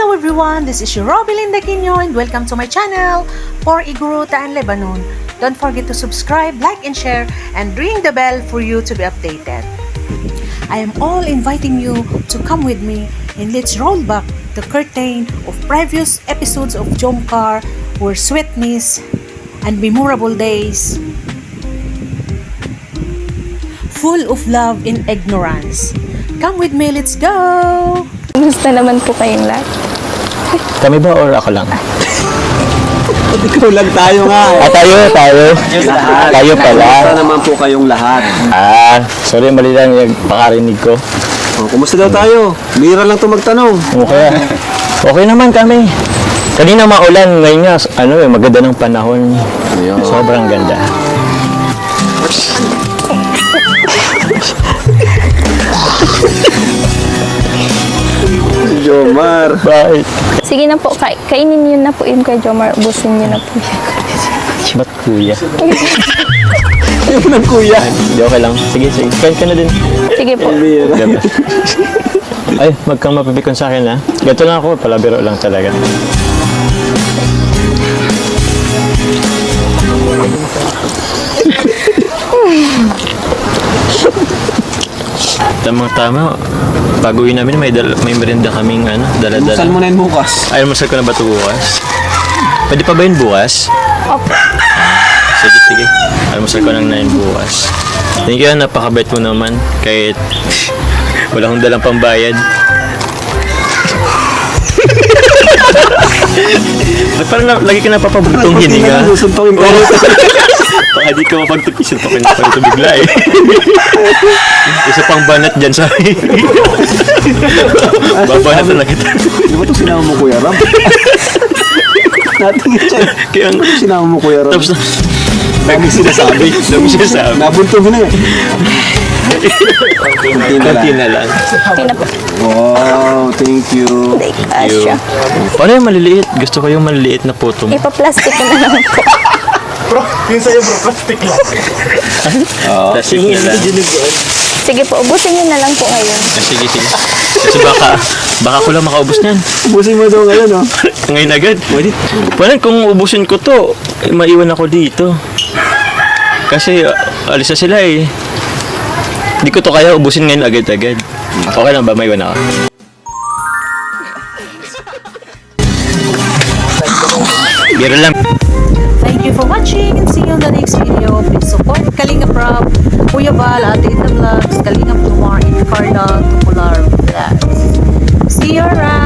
Hello everyone, this is your Robelinda Quino and welcome to my channel for Iguruta and Lebanon. Don't forget to subscribe, like and share and ring the bell for you to be updated. I am all inviting you to come with me and let's roll back the curtain of previous episodes of Jomcar where sweetness and memorable days full of love and ignorance. Come with me, let's go! Gusto naman po kayong lahat. Kami ba or ako lang? Ikaw lang tayo nga. Tayo. Tayo pala. Kumusta naman po kayong lahat? Sorry, mali lang yung pakarinig ko. Kumusta daw tayo? Mira lang ito magtanong. Okay naman kami. Kanina maulan, ngayon nga, maganda ng panahon. Sobrang ganda. Jomar. Bakit? Sige na po, kainin niyo na po yun kay Jomar. Ubusin niyo na po siya. Ba't kuya? Yung ng kuya. Hindi, okay lang. Sige. Kain ka na din. Sige po. Ay, wag kang mapipikon sa akin, ha? Ganito lang ako, palabiro lang talaga. Tamang-tama. Bago yun namin, may merienda kaming dala-dala. Saan mo na yun bukas? Ay, masal ko na ba ito bukas? Pwede pa ba yun bukas? Opo. Sige. Almusal ko lang na yun bukas. Thank you, napakabait mo naman. Kahit wala akong dalang pambayad. Parang lagi ka napapabutong hininga. Susuntokin ko. Baka di ka mapagtupisuntokin pa ito bigla eh. Isa pang banat dyan sa babanat na lang kita. Di ba ito sinama mo, Kuya Ram? Natingin siya. Kaya Di ba ito sinama mo, Kuya Ram? tapos Dami sinasabi. Nabuntong na eh. konti na lang. Okay na po. Wow, thank you. Asya. Paano yung maliliit? Gusto ko yung maliliit na puto mo. Ipa-plastic ko na lang po. Plastic na lang. Sige po, ubusin niyo na lang po ngayon. Sige. Kasi baka ko lang makaubos niyan. Ubusin mo daw ngayon, oh. Ngayon agad. Parang kung ubusin ko to, maiwan ako dito. Kasi alis na sila eh. Hindi ko to kaya ubusin ngayon agad-agad. Okay lang ba? Maiwan ako. Biro lang. Thank you for watching and see you on the next video. Please support Kalinga Prab, Kuya Val, Ate Ita Vlogs, Kalinga Kumar, and Carla Tupular Vlogs. See you around!